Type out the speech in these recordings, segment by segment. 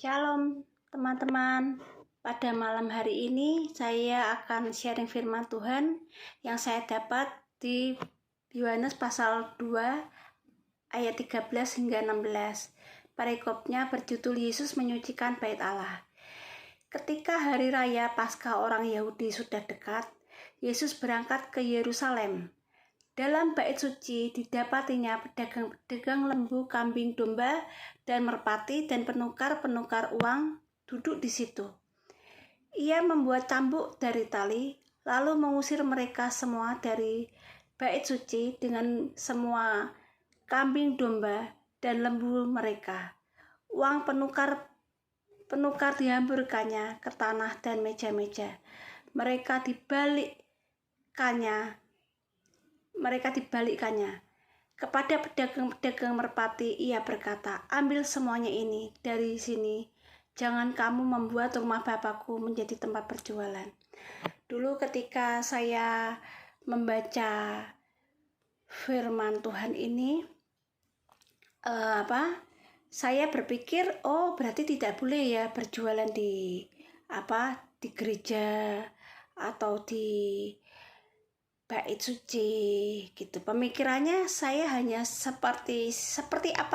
Shalom teman-teman, pada malam hari ini saya akan sharing firman Tuhan yang saya dapat di Yohanes pasal 2 ayat 13 hingga 16. Perikopnya berjudul Yesus menyucikan bait Allah. Ketika hari raya Paskah orang Yahudi sudah dekat, Yesus berangkat ke Yerusalem. Dalam bait suci didapatinya pedagang lembu, kambing, domba, dan merpati dan penukar-penukar uang duduk di situ. Ia membuat cambuk dari tali, lalu mengusir mereka semua dari bait suci dengan semua kambing, domba, dan lembu mereka. Uang penukar dihamburkannya ke tanah dan meja-meja. Mereka dibalikkannya. Kepada pedagang-pedagang merpati ia berkata, "Ambil semuanya ini dari sini. Jangan kamu membuat rumah Bapakku menjadi tempat berjualan." Dulu ketika saya membaca firman Tuhan ini, saya berpikir, oh berarti tidak boleh ya berjualan di gereja atau di bait suci gitu. Pemikirannya saya hanya seperti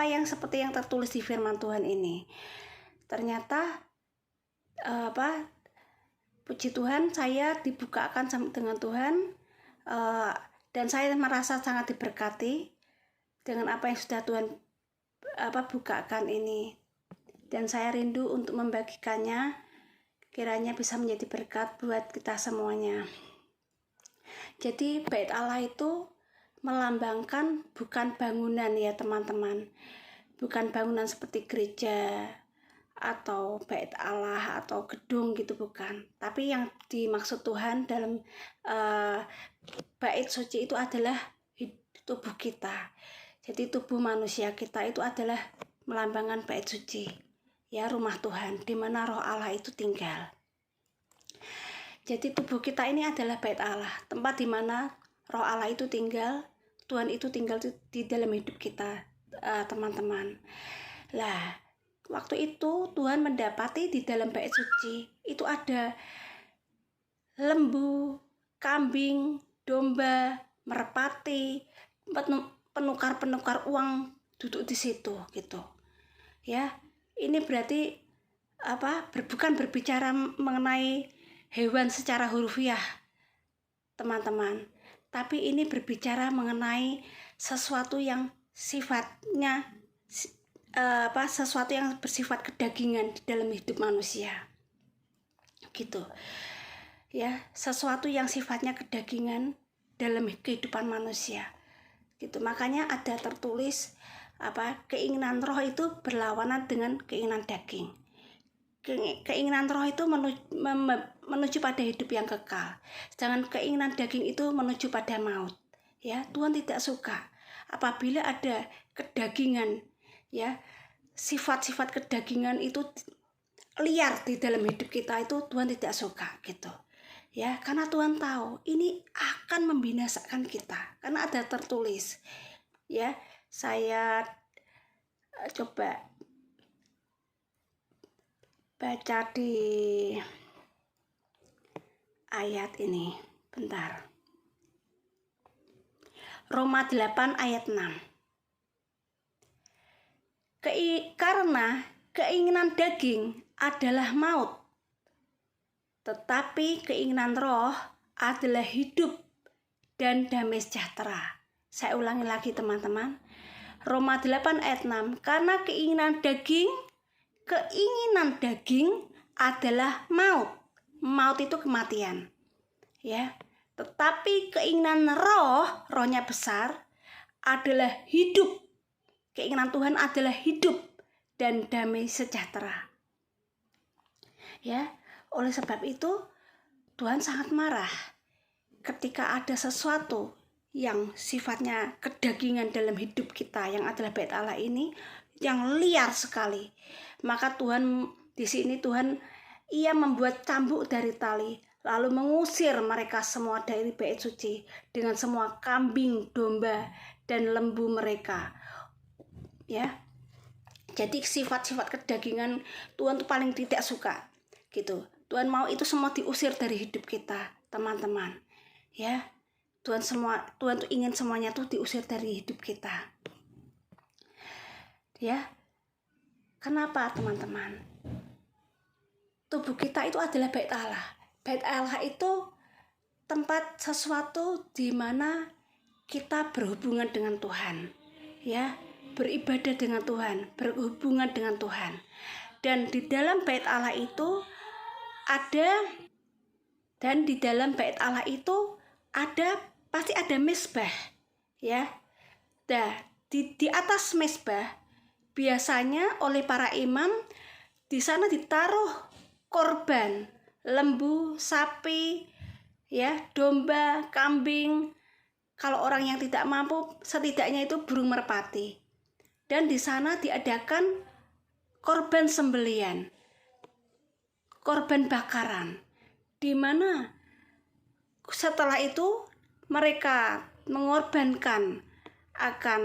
yang tertulis di firman Tuhan ini. Ternyata puji Tuhan, saya dibukakan dengan Tuhan, dan saya merasa sangat diberkati dengan apa yang sudah Tuhan bukakan ini, dan saya rindu untuk membagikannya, kiranya bisa menjadi berkat buat kita semuanya. Jadi bait Allah itu melambangkan bukan bangunan ya teman-teman, bukan bangunan seperti gereja atau bait Allah atau gedung gitu, bukan. Tapi yang dimaksud Tuhan dalam bait suci itu adalah tubuh kita. Jadi tubuh manusia kita itu adalah melambangkan bait suci, ya, rumah Tuhan di mana Roh Allah itu tinggal. Jadi tubuh kita ini adalah bait Allah, tempat di mana Roh Allah itu tinggal, Tuhan itu tinggal di dalam hidup kita, teman-teman. Lah, waktu itu Tuhan mendapati di dalam bait suci itu ada lembu, kambing, domba, merpati, penukar-penukar uang duduk di situ gitu. Ya, ini berarti bukan berbicara mengenai hewan secara hurufiah, teman-teman, tapi ini berbicara mengenai sesuatu yang sifatnya sesuatu yang bersifat kedagingan di dalam hidup manusia gitu ya, sesuatu yang sifatnya kedagingan dalam kehidupan manusia gitu. Makanya ada tertulis keinginan roh itu berlawanan dengan keinginan daging. Keinginan roh itu menuju pada hidup yang kekal, sedangkan keinginan daging itu menuju pada maut. Ya, Tuhan tidak suka apabila ada kedagingan, ya, sifat-sifat kedagingan itu liar di dalam hidup kita, itu Tuhan tidak suka gitu. Ya, karena Tuhan tahu ini akan membinasakan kita, karena ada tertulis. Ya, saya coba baca di ayat ini, bentar. Roma 8 ayat 6. Karena keinginan daging adalah maut, tetapi keinginan roh adalah hidup dan damai sejahtera. Saya ulangi lagi teman-teman. Roma 8 ayat 6. Karena keinginan daging adalah maut. Maut itu kematian. Ya. Tetapi keinginan rohnya besar, adalah hidup. Keinginan Tuhan adalah hidup dan damai sejahtera. Ya, oleh sebab itu Tuhan sangat marah ketika ada sesuatu yang sifatnya kedagingan dalam hidup kita, yang adalah bait Allah ini, yang liar sekali. Maka Tuhan di sini ia membuat cambuk dari tali, lalu mengusir mereka semua dari bait suci dengan semua kambing, domba, dan lembu mereka. Ya, Jadi sifat-sifat kedagingan Tuhan tuh paling tidak suka gitu. Tuhan mau itu semua diusir dari hidup kita, teman-teman. Ya. Tuhan tuh ingin semuanya tuh diusir dari hidup kita. Ya. Kenapa, teman-teman? Tubuh kita itu adalah bait Allah. Bait Allah itu tempat sesuatu di mana kita berhubungan dengan Tuhan. Ya. Beribadah dengan Tuhan, berhubungan dengan Tuhan. Dan di dalam bait Allah itu pasti ada mezbah, ya. Nah, di atas mezbah biasanya oleh para imam di sana ditaruh korban, lembu, sapi, ya, domba, kambing. Kalau orang yang tidak mampu, setidaknya itu burung merpati. Dan di sana diadakan korban sembelian, korban bakaran, di mana setelah itu mereka mengorbankan akan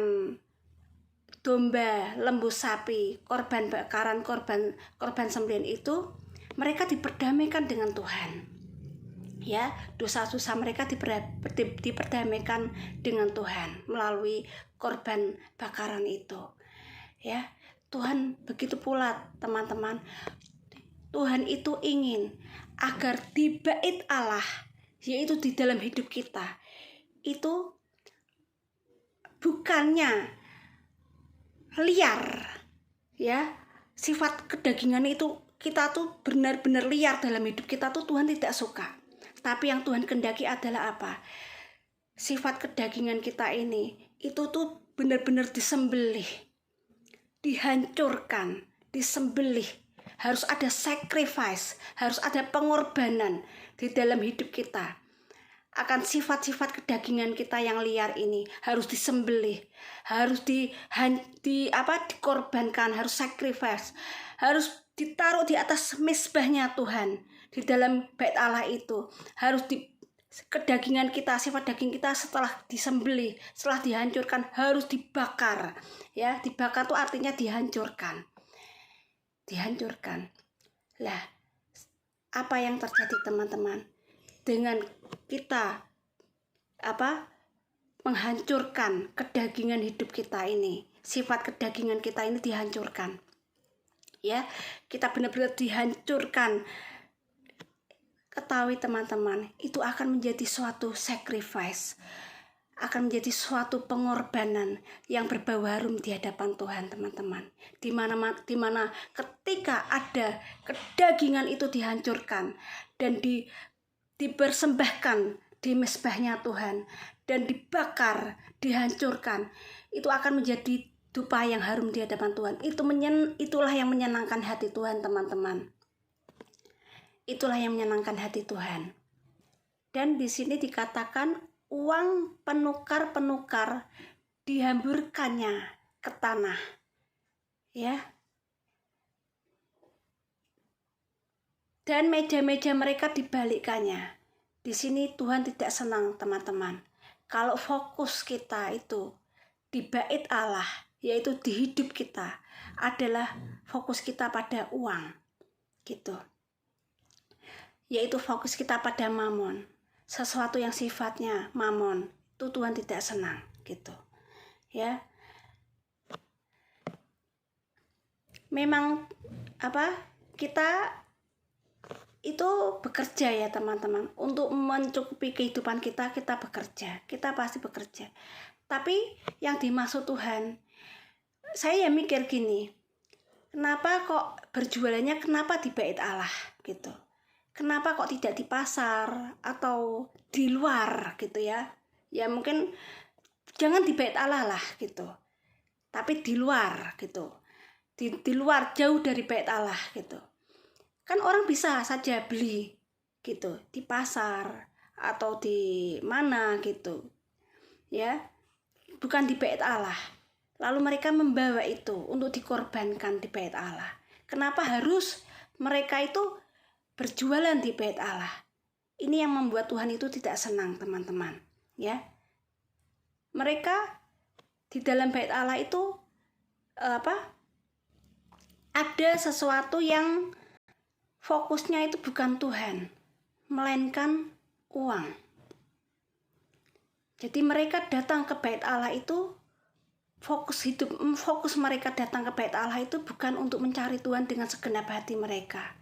domba, lembu, sapi, korban bakaran, korban sembelian itu, mereka diperdamaikan dengan Tuhan. Ya, dosa-dosa mereka diperdamaikan dengan Tuhan melalui korban bakaran itu. Ya, Tuhan begitu pula, teman-teman. Tuhan itu ingin agar di bait Allah, yaitu di dalam hidup kita, itu bukannya liar, ya. Sifat kedagingan itu kita tuh benar-benar liar dalam hidup kita tuh Tuhan tidak suka. Tapi yang Tuhan kehendaki adalah apa? Sifat kedagingan kita ini itu tuh benar-benar disembelih, dihancurkan, disembelih. Harus ada sacrifice, harus ada pengorbanan di dalam hidup kita. Akan sifat-sifat kedagingan kita yang liar ini harus disembelih, harus dikorbankan, harus sacrifice, harus ditaruh di atas mezbahnya Tuhan. Di dalam bait Allah itu harus kedagingan kita, sifat daging kita setelah disembelih, setelah dihancurkan harus dibakar. Ya, dibakar itu artinya dihancurkan. Lah, apa yang terjadi, teman-teman? Dengan kita menghancurkan kedagingan hidup kita ini, sifat kedagingan kita ini dihancurkan. Ya, kita benar-benar dihancurkan. Ketahui, teman-teman, itu akan menjadi suatu sacrifice, akan menjadi suatu pengorbanan yang berbau harum di hadapan Tuhan, teman-teman. Di mana ketika ada kedagingan itu dihancurkan dan dipersembahkan di mezbahnya Tuhan dan dibakar, dihancurkan, itu akan menjadi dupa yang harum di hadapan Tuhan. Itulah yang menyenangkan hati Tuhan, teman-teman. Itulah yang menyenangkan hati Tuhan. Dan di sini dikatakan uang penukar-penukar dihamburkannya ke tanah. Ya. Dan meja-meja mereka dibalikkannya. Di sini Tuhan tidak senang, teman-teman. Kalau fokus kita itu di bait Allah, yaitu di hidup kita, adalah fokus kita pada uang, gitu. Yaitu fokus kita pada mamon, sesuatu yang sifatnya mamon, itu Tuhan tidak senang, gitu. Ya. Memang kita itu bekerja, ya teman-teman, untuk mencukupi kehidupan kita bekerja, kita pasti bekerja. Tapi yang dimaksud Tuhan, saya mikir gini, kenapa kok berjualannya kenapa di bait Allah, gitu. Kenapa kok tidak di pasar atau di luar, gitu ya. Ya mungkin jangan di bait Allah lah, gitu. Tapi di luar, gitu. Di luar, jauh dari bait Allah, gitu. Kan orang bisa saja beli, gitu, di pasar atau di mana, gitu. Ya. Bukan di bait Allah. Lalu mereka membawa itu untuk dikorbankan di bait Allah. Kenapa harus mereka itu berjualan di bait Allah? Ini yang membuat Tuhan itu tidak senang, teman-teman. Ya, mereka di dalam bait Allah itu ada sesuatu yang fokusnya itu bukan Tuhan, melainkan uang. Jadi mereka datang ke bait Allah itu, fokus mereka datang ke bait Allah itu bukan untuk mencari Tuhan dengan segenap hati mereka,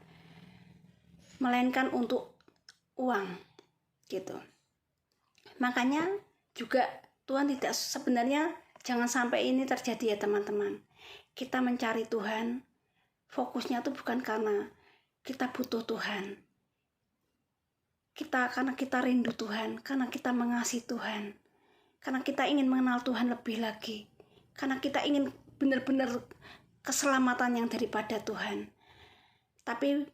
melainkan untuk uang, gitu. Makanya juga Tuhan tidak, sebenarnya jangan sampai ini terjadi ya teman-teman. Kita mencari Tuhan, fokusnya itu bukan karena kita butuh Tuhan. Karena kita rindu Tuhan, karena kita mengasihi Tuhan, karena kita ingin mengenal Tuhan lebih lagi, karena kita ingin benar-benar keselamatan yang daripada Tuhan. Tapi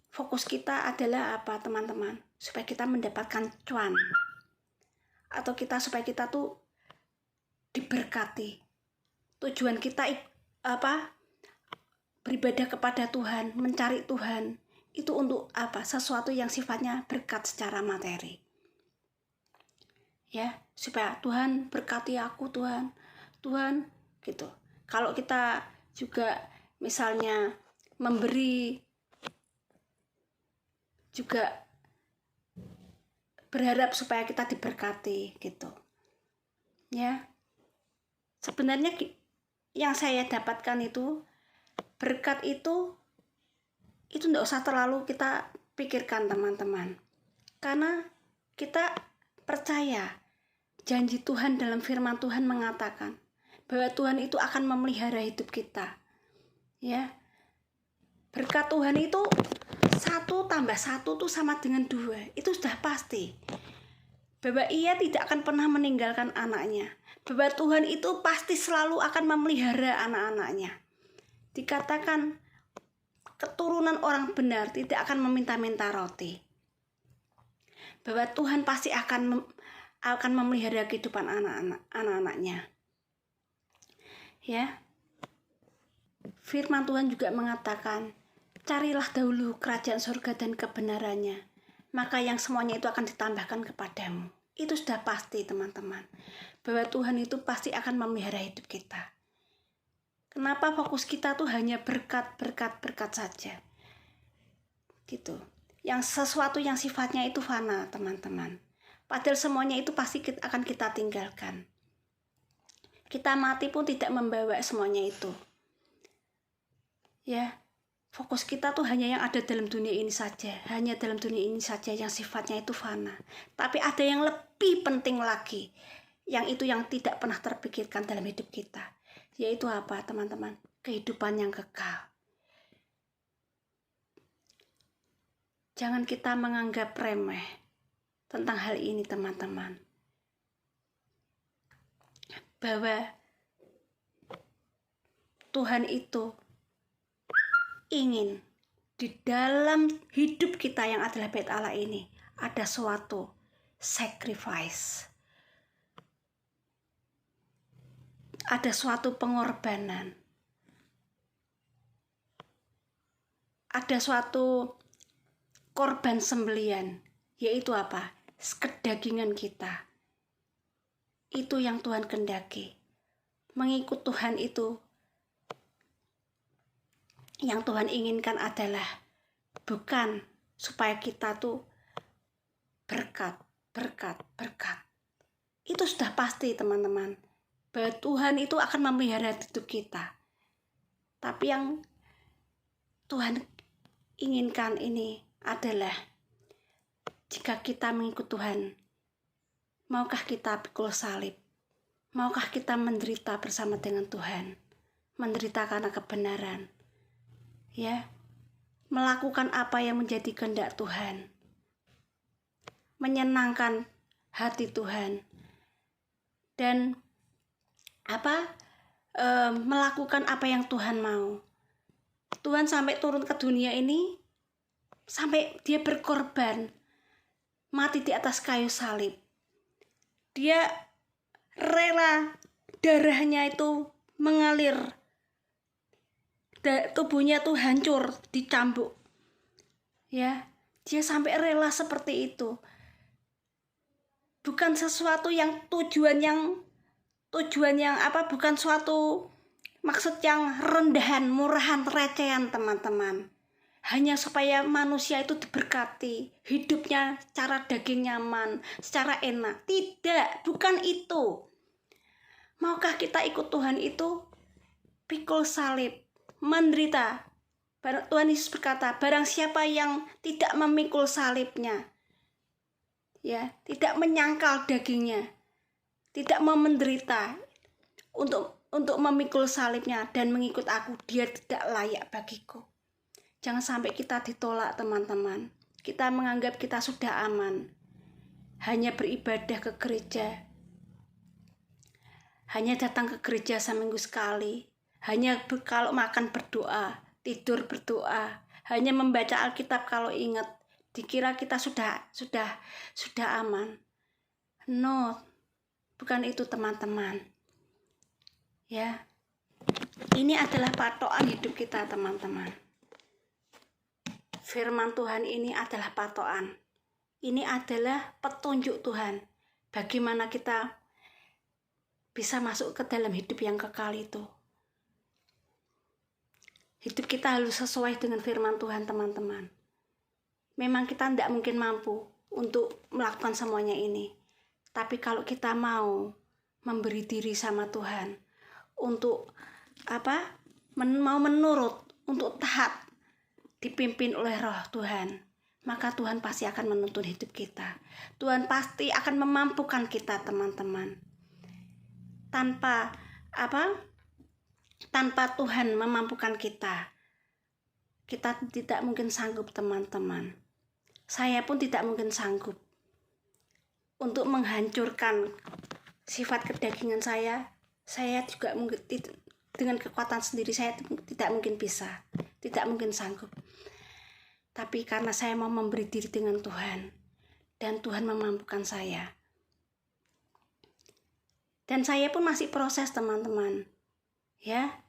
fokus kita adalah apa teman-teman? Supaya kita mendapatkan cuan, atau supaya kita tuh diberkati. Tujuan kita beribadah kepada Tuhan, mencari Tuhan itu untuk apa? Sesuatu yang sifatnya berkat secara materi. Ya, supaya Tuhan berkati aku, Tuhan gitu. Kalau kita juga misalnya memberi, juga berharap supaya kita diberkati gitu. Ya. Sebenarnya yang saya dapatkan itu, berkat itu tidak usah terlalu kita pikirkan teman-teman. Karena kita percaya janji Tuhan dalam firman Tuhan mengatakan bahwa Tuhan itu akan memelihara hidup kita. Ya. Berkat Tuhan itu 1 tambah 1 tuh sama dengan 2. Itu sudah pasti. Bahwa Ia tidak akan pernah meninggalkan anaknya. Bahwa Tuhan itu pasti selalu akan memelihara anak-anaknya. Dikatakan keturunan orang benar tidak akan meminta-minta roti. Bahwa Tuhan pasti akan memelihara kehidupan anak-anaknya. Ya. Firman Tuhan juga mengatakan, carilah dahulu kerajaan surga dan kebenarannya, maka yang semuanya itu akan ditambahkan kepadamu. Itu sudah pasti teman-teman, bahwa Tuhan itu pasti akan memelihara hidup kita. Kenapa fokus kita tuh hanya berkat saja, gitu. Yang sesuatu yang sifatnya itu fana teman-teman. Padahal semuanya itu pasti akan kita tinggalkan. Kita mati pun tidak membawa semuanya itu. Ya, fokus kita tuh hanya yang ada dalam dunia ini saja. Hanya dalam dunia ini saja yang sifatnya itu fana. Tapi ada yang lebih penting lagi. Yang itu yang tidak pernah terpikirkan dalam hidup kita. Yaitu apa teman-teman? Kehidupan yang kekal. Jangan kita menganggap remeh tentang hal ini teman-teman. Bahwa Tuhan itu ingin di dalam hidup kita yang adalah bait Allah ini ada suatu sacrifice, ada suatu pengorbanan, ada suatu korban sembelian, yaitu apa? Kedagingan kita. Itu yang Tuhan kehendaki. Mengikut Tuhan itu, yang Tuhan inginkan adalah bukan supaya kita tuh berkat. Itu sudah pasti teman-teman, bahwa Tuhan itu akan memelihara hidup kita. Tapi yang Tuhan inginkan ini adalah jika kita mengikut Tuhan, maukah kita pikul salib? Maukah kita menderita bersama dengan Tuhan? Menderita karena kebenaran. Ya, melakukan apa yang menjadi kehendak Tuhan, menyenangkan hati Tuhan, dan melakukan apa yang Tuhan mau. Tuhan sampai turun ke dunia ini, sampai dia berkorban, mati di atas kayu salib. Dia rela darahnya itu mengalir, tubuhnya tuh hancur, dicambuk. Ya, dia sampai rela seperti itu. Bukan sesuatu yang tujuan yang bukan suatu maksud yang rendahan, murahan, recehan teman-teman. Hanya supaya manusia itu diberkati, hidupnya secara daging nyaman, secara enak. Tidak, bukan itu. Maukah kita ikut Tuhan itu pikul salib, menderita? Tuhan Yesus berkata, barang siapa yang tidak memikul salibnya, ya, tidak menyangkal dagingnya, tidak mau menderita untuk memikul salibnya dan mengikut aku, dia tidak layak bagiku. Jangan sampai kita ditolak teman-teman. Kita menganggap kita sudah aman, hanya beribadah ke gereja, hanya datang ke gereja seminggu sekali, hanya kalau makan berdoa, tidur berdoa, hanya membaca Alkitab kalau ingat, dikira kita sudah aman. No, bukan itu teman-teman. Ya, ini adalah patokan hidup kita teman-teman. Firman Tuhan ini adalah patokan. Ini adalah petunjuk Tuhan. Bagaimana kita bisa masuk ke dalam hidup yang kekal itu. Hidup kita harus sesuai dengan firman Tuhan teman-teman. Memang kita tidak mungkin mampu untuk melakukan semuanya ini. Tapi kalau kita mau memberi diri sama Tuhan, untuk mau menurut, untuk taat, dipimpin oleh Roh Tuhan, maka Tuhan pasti akan menuntun hidup kita. Tuhan pasti akan memampukan kita teman-teman. Tanpa Tuhan memampukan kita tidak mungkin sanggup teman-teman. Saya pun tidak mungkin sanggup untuk menghancurkan sifat kedagingan saya. Saya juga mungkin dengan kekuatan sendiri saya tidak mungkin bisa, tidak mungkin sanggup. Tapi karena saya mau memberi diri dengan Tuhan, dan Tuhan memampukan saya. Dan saya pun masih proses teman-teman. Ya,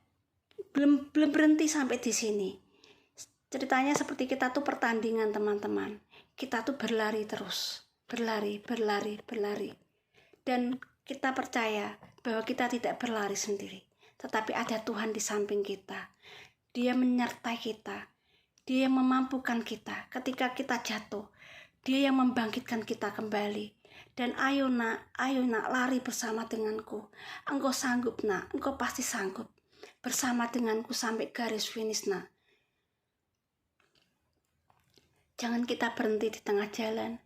belum berhenti sampai di sini. Ceritanya seperti kita tuh pertandingan teman-teman. Kita tuh berlari terus, berlari. Dan kita percaya bahwa kita tidak berlari sendiri, tetapi ada Tuhan di samping kita. Dia menyertai kita, Dia yang memampukan kita ketika kita jatuh. Dia yang membangkitkan kita kembali. Dan ayo nak, lari bersama denganku. Engkau sanggup nak, engkau pasti sanggup bersama denganku sampai garis finish nak. Jangan kita berhenti di tengah jalan.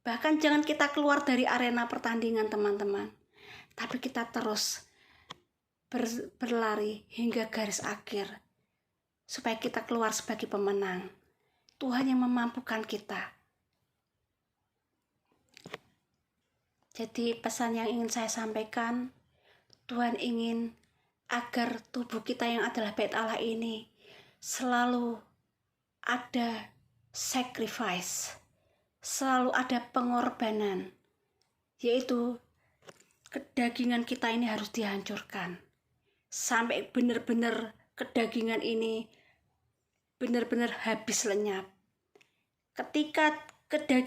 Bahkan jangan kita keluar dari arena pertandingan teman-teman. Tapi kita terus berlari hingga garis akhir. Supaya kita keluar sebagai pemenang. Tuhan yang memampukan kita. Jadi pesan yang ingin saya sampaikan, Tuhan ingin agar tubuh kita yang adalah bait Allah ini selalu ada sacrifice, selalu ada pengorbanan, yaitu kedagingan kita ini harus dihancurkan sampai benar-benar kedagingan ini benar-benar habis lenyap. Ketika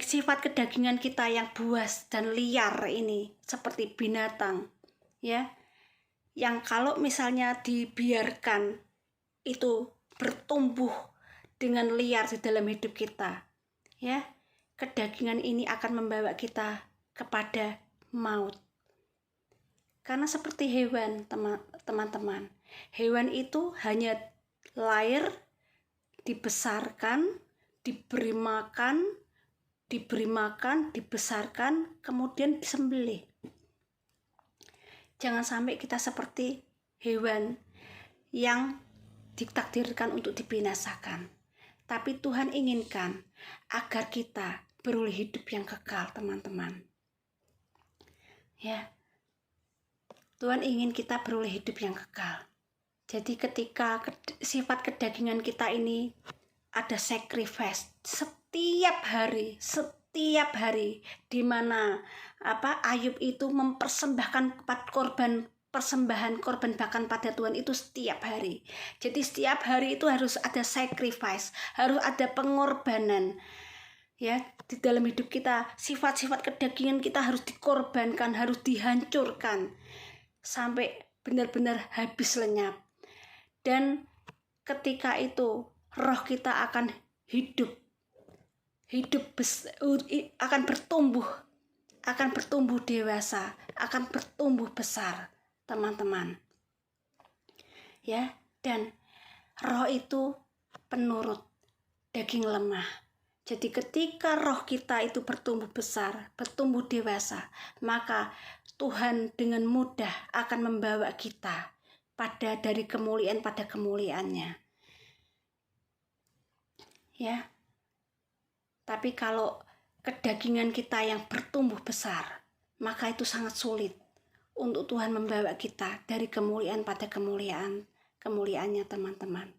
sifat kedagingan kita yang buas dan liar ini seperti binatang, ya, yang kalau misalnya dibiarkan itu bertumbuh dengan liar di dalam hidup kita, ya, kedagingan ini akan membawa kita kepada maut. Karena seperti hewan teman-teman, hewan itu hanya lahir, dibesarkan, diberi makan, dibesarkan, kemudian disembelih. Jangan sampai kita seperti hewan yang ditakdirkan untuk dibinasakan. Tapi Tuhan inginkan agar kita beroleh hidup yang kekal, teman-teman. Ya, Tuhan ingin kita beroleh hidup yang kekal. Jadi ketika sifat kedagingan kita ini ada sacrifice setiap hari di mana Ayub itu mempersembahkan korban bahkan pada Tuhan itu setiap hari. Jadi setiap hari itu harus ada sacrifice, harus ada pengorbanan. Ya, di dalam hidup kita sifat-sifat kedagingan kita harus dikorbankan, harus dihancurkan sampai benar-benar habis lenyap. Dan ketika itu roh kita akan akan bertumbuh dewasa, akan bertumbuh besar, teman-teman. Ya, dan roh itu penurut, daging lemah. Jadi ketika roh kita itu bertumbuh besar, bertumbuh dewasa, maka Tuhan dengan mudah akan membawa kita dari kemuliaan pada kemuliaannya. Ya. Tapi kalau kedagingan kita yang bertumbuh besar, maka itu sangat sulit untuk Tuhan membawa kita dari kemuliaan pada kemuliaannya, teman-teman.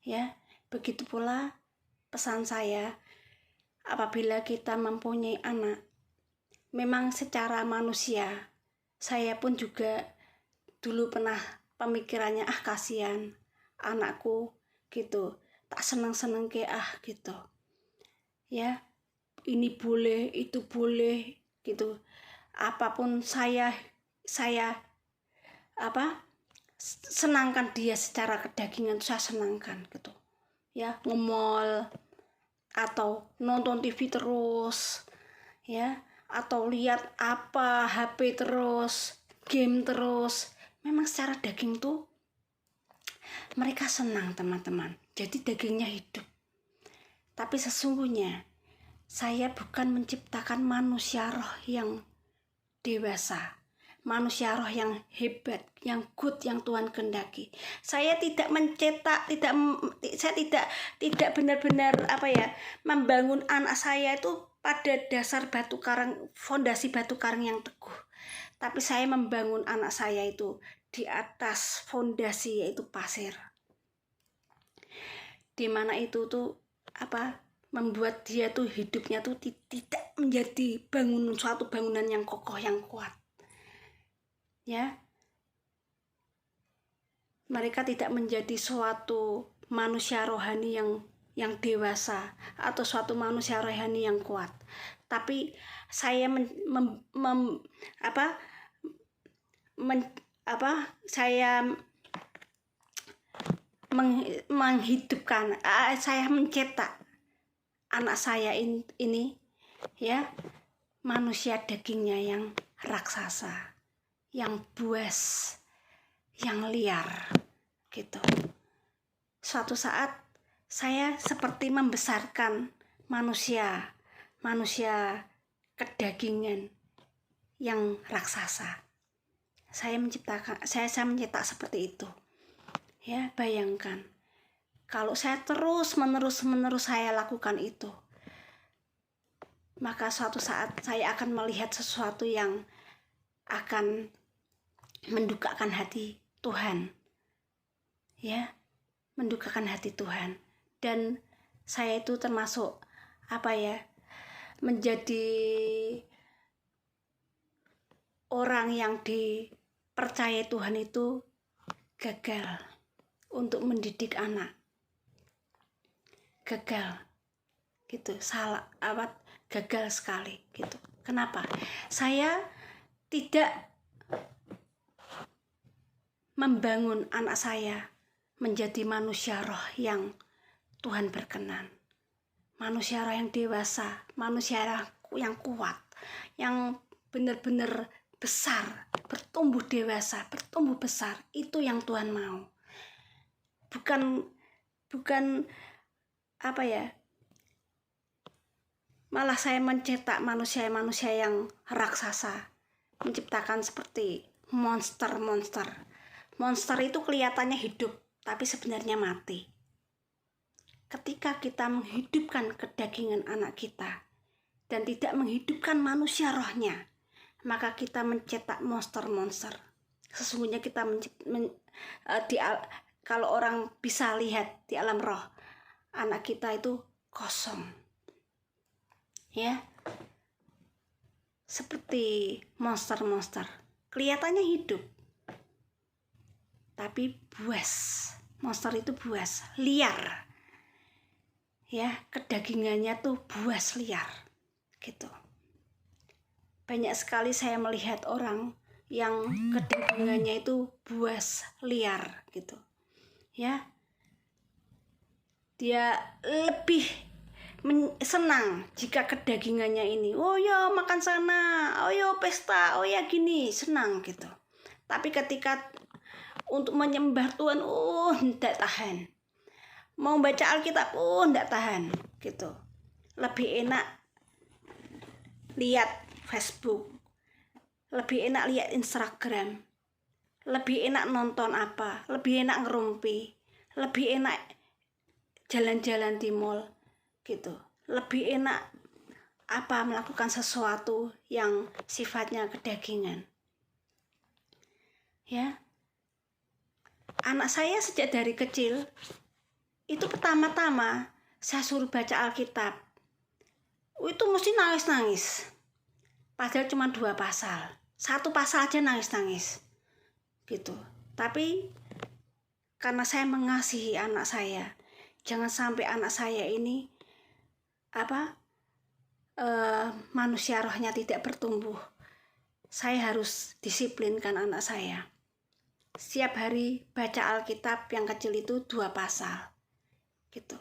Ya, begitu pula pesan saya, apabila kita mempunyai anak, memang secara manusia, saya pun juga dulu pernah pemikirannya, kasihan anakku gitu, tak seneng-seneng ke gitu. Ya, ini boleh, itu boleh gitu. Apapun saya senangkan dia secara kedagingan, saya senangkan gitu. Ya, nge-mall atau nonton TV terus, ya, atau lihat HP terus, game terus. Memang secara daging tuh mereka senang, teman-teman. Jadi dagingnya hidup. Tapi sesungguhnya saya bukan menciptakan manusia roh yang dewasa, manusia roh yang hebat, yang good, yang Tuhan kehendaki. Saya tidak mencetak, saya tidak benar-benar membangun anak saya itu pada dasar batu karang, fondasi batu karang yang teguh. Tapi saya membangun anak saya itu di atas fondasi yaitu pasir. Di mana itu tuh membuat dia tuh hidupnya tuh tidak menjadi suatu bangunan yang kokoh, yang kuat. Ya, mereka tidak menjadi suatu manusia rohani yang dewasa atau suatu manusia rohani yang kuat. Tapi saya menghidupkan, saya mencetak anak saya ini ya, manusia dagingnya yang raksasa, yang buas, yang liar gitu. Suatu saat saya seperti membesarkan manusia kedagingan yang raksasa. Saya mencetak seperti itu. Ya, bayangkan kalau saya terus-menerus saya lakukan itu, maka suatu saat saya akan melihat sesuatu yang akan mendukakan hati Tuhan. Ya, mendukakan hati Tuhan. Dan saya itu termasuk menjadi orang yang dipercaya Tuhan itu gagal untuk mendidik anak. Gagal gitu, gagal sekali gitu. Kenapa? Saya tidak membangun anak saya menjadi manusia roh yang Tuhan berkenan, manusia roh yang dewasa, manusia roh yang kuat, yang benar-benar besar, bertumbuh dewasa, bertumbuh besar. Itu yang Tuhan mau. Bukan malah saya mencetak manusia yang raksasa, menciptakan seperti monster. Monster itu kelihatannya hidup, tapi sebenarnya mati. Ketika kita menghidupkan kedagingan anak kita dan tidak menghidupkan manusia rohnya, maka kita mencetak monster. Sesungguhnya kita kalau orang bisa lihat di alam roh, anak kita itu kosong. Ya. Seperti monster. Kelihatannya hidup, tapi buas. Monster itu buas, liar. Ya, kedagingannya tuh buas, liar. Gitu. Banyak sekali saya melihat orang yang kedagingannya itu buas, liar gitu. ya. Dia lebih senang jika kedagingannya ini, oh ya makan sana, oh ya pesta, oh ya gini, senang gitu. Tapi ketika untuk menyembah Tuhan, oh tidak tahan. Mau baca Alkitab, oh tidak tahan gitu. Lebih enak lihat Facebook, lebih enak lihat Instagram, lebih enak nonton apa, lebih enak ngerumpi, lebih enak jalan-jalan di mall gitu, lebih enak melakukan sesuatu yang sifatnya kedagingan, ya. Anak saya sejak dari kecil itu pertama-tama saya suruh baca Alkitab, itu mesti nangis-nangis, padahal cuma 2 pasal, 1 pasal aja nangis-nangis gitu. Tapi karena saya mengasihi anak saya, jangan sampai anak saya ini manusia rohnya tidak bertumbuh. Saya harus disiplinkan anak saya. Setiap hari baca Alkitab yang kecil itu 2 pasal. Gitu.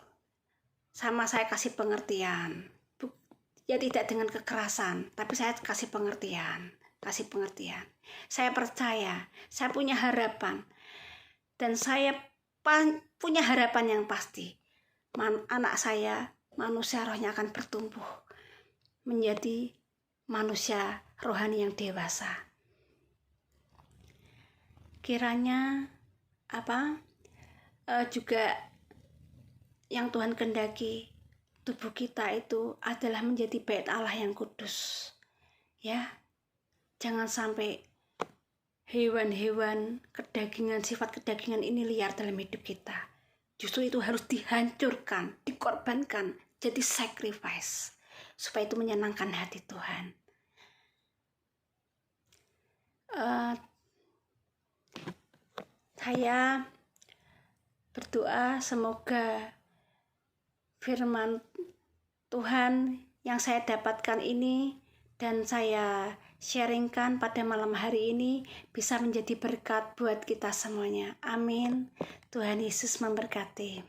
Sama saya kasih pengertian. Ya tidak dengan kekerasan, tapi saya kasih pengertian. Saya percaya, saya punya harapan. Dan saya punya harapan yang pasti. Anak saya, manusia rohnya akan bertumbuh menjadi manusia rohani yang dewasa. Kiranya juga yang Tuhan kehendaki, tubuh kita itu adalah menjadi bait Allah yang kudus, ya. Jangan sampai hewan-hewan kedagingan, sifat kedagingan ini liar dalam hidup kita. Justru itu harus dihancurkan, dikorbankan, jadi sacrifice, supaya itu menyenangkan hati Tuhan. Saya berdoa semoga firman Tuhan yang saya dapatkan ini dan saya sharingkan pada malam hari ini bisa menjadi berkat buat kita semuanya. Amin. Tuhan Yesus memberkati.